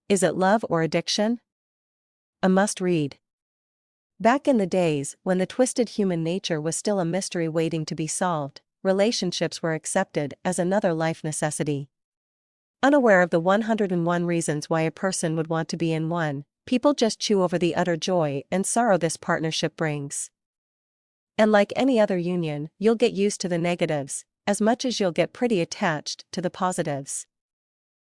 Is it love or addiction? A must-read. Back in the days when the twisted human nature was still a mystery waiting to be solved, relationships were accepted as another life necessity. Unaware of the 101 reasons why a person would want to be in one, people just chew over the utter joy and sorrow this partnership brings. And like any other union, you'll get used to the negatives, as much as you'll get pretty attached to the positives.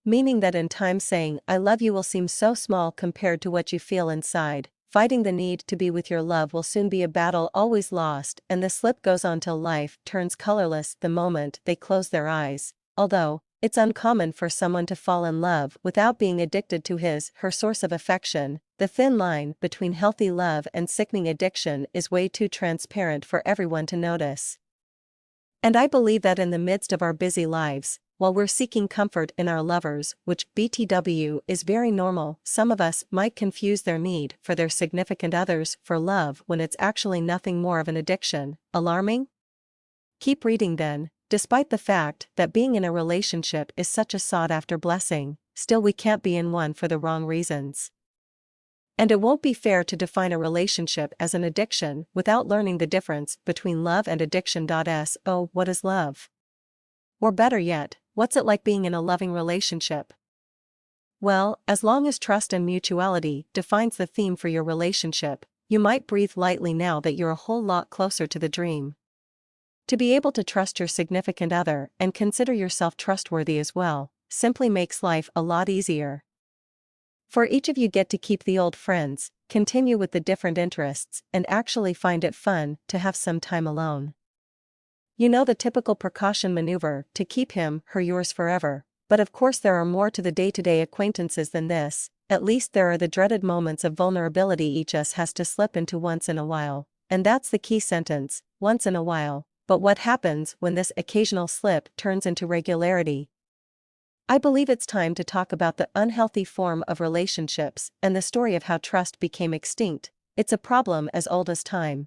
Meaning that in time saying "I love you" will seem so small compared to what you feel inside. Fighting the need to be with your love will soon be a battle always lost, and the slip goes on till life turns colorless the moment they close their eyes. Although, it's uncommon for someone to fall in love without being addicted to her source of affection, the thin line between healthy love and sickening addiction is way too transparent for everyone to notice. And I believe that in the midst of our busy lives, while we're seeking comfort in our lovers, which BTW is very normal, some of us might confuse their need for their significant others for love when it's actually nothing more of an addiction. Alarming? Keep reading then. Despite the fact that being in a relationship is such a sought-after blessing, still we can't be in one for the wrong reasons. And it won't be fair to define a relationship as an addiction without learning the difference between love and addiction. So, what is love? Or better yet, what's it like being in a loving relationship? Well, as long as trust and mutuality defines the theme for your relationship, you might breathe lightly now that you're a whole lot closer to the dream. To be able to trust your significant other and consider yourself trustworthy as well, simply makes life a lot easier. For each of you get to keep the old friends, continue with the different interests, and actually find it fun to have some time alone. You know the typical precaution maneuver to keep him/her yours forever, but of course there are more to the day-to-day acquaintances than this. At least there are the dreaded moments of vulnerability each us has to slip into once in a while, and that's the key sentence, once in a while. But what happens when this occasional slip turns into regularity? I believe it's time to talk about the unhealthy form of relationships and the story of how trust became extinct. It's a problem as old as time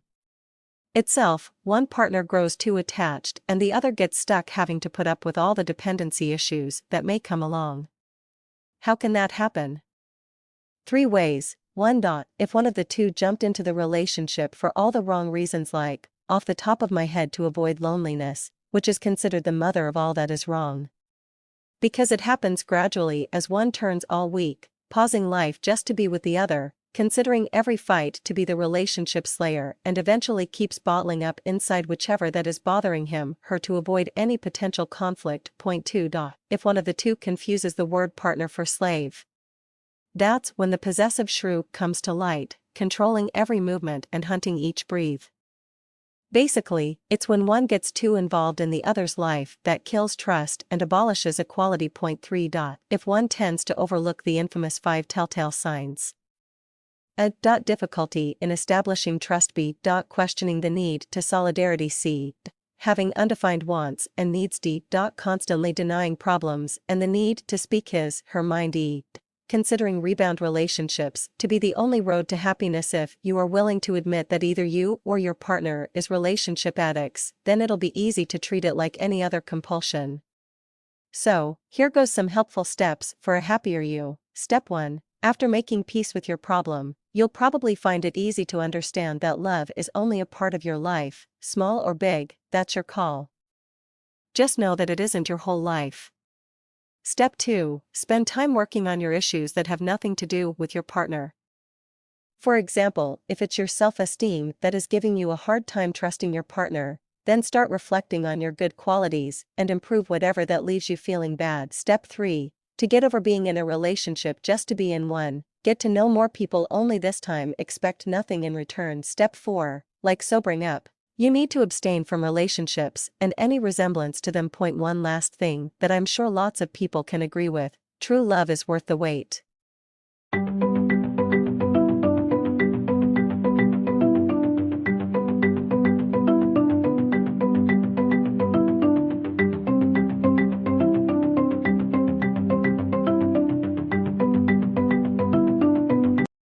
itself. One partner grows too attached and the other gets stuck having to put up with all the dependency issues that may come along. How can that happen? 3 ways. 1. If one of the two jumped into the relationship for all the wrong reasons, like, off the top of my head, to avoid loneliness, which is considered the mother of all that is wrong. Because it happens gradually as one turns all weak, pausing life just to be with the other, considering every fight to be the relationship slayer, and eventually keeps bottling up inside whichever that is bothering him/her to avoid any potential conflict. 2. If one of the two confuses the word partner for slave. That's when the possessive shrew comes to light, controlling every movement and hunting each breath. Basically, it's when one gets too involved in the other's life that kills trust and abolishes equality. 3. If one tends to overlook the infamous 5 telltale signs. A. Difficulty in establishing trust. B. Questioning the need to solidarity. C. Having undefined wants and needs. D. Constantly denying problems and the need to speak his/her mind. E. Considering rebound relationships to be the only road to happiness. If you are willing to admit that either you or your partner is relationship addicts, then it'll be easy to treat it like any other compulsion. So, here goes some helpful steps for a happier you. Step 1. After making peace with your problem, you'll probably find it easy to understand that love is only a part of your life, small or big, that's your call. Just know that it isn't your whole life. Step 2. Spend time working on your issues that have nothing to do with your partner. For example, if it's your self-esteem that is giving you a hard time trusting your partner, then start reflecting on your good qualities and improve whatever that leaves you feeling bad. Step 3. To get over being in a relationship just to be in one, get to know more people, only this time expect nothing in return. Step 4. Like sobering up, you need to abstain from relationships and any resemblance to them. 1 Last thing that I'm sure lots of people can agree with: true love is worth the wait.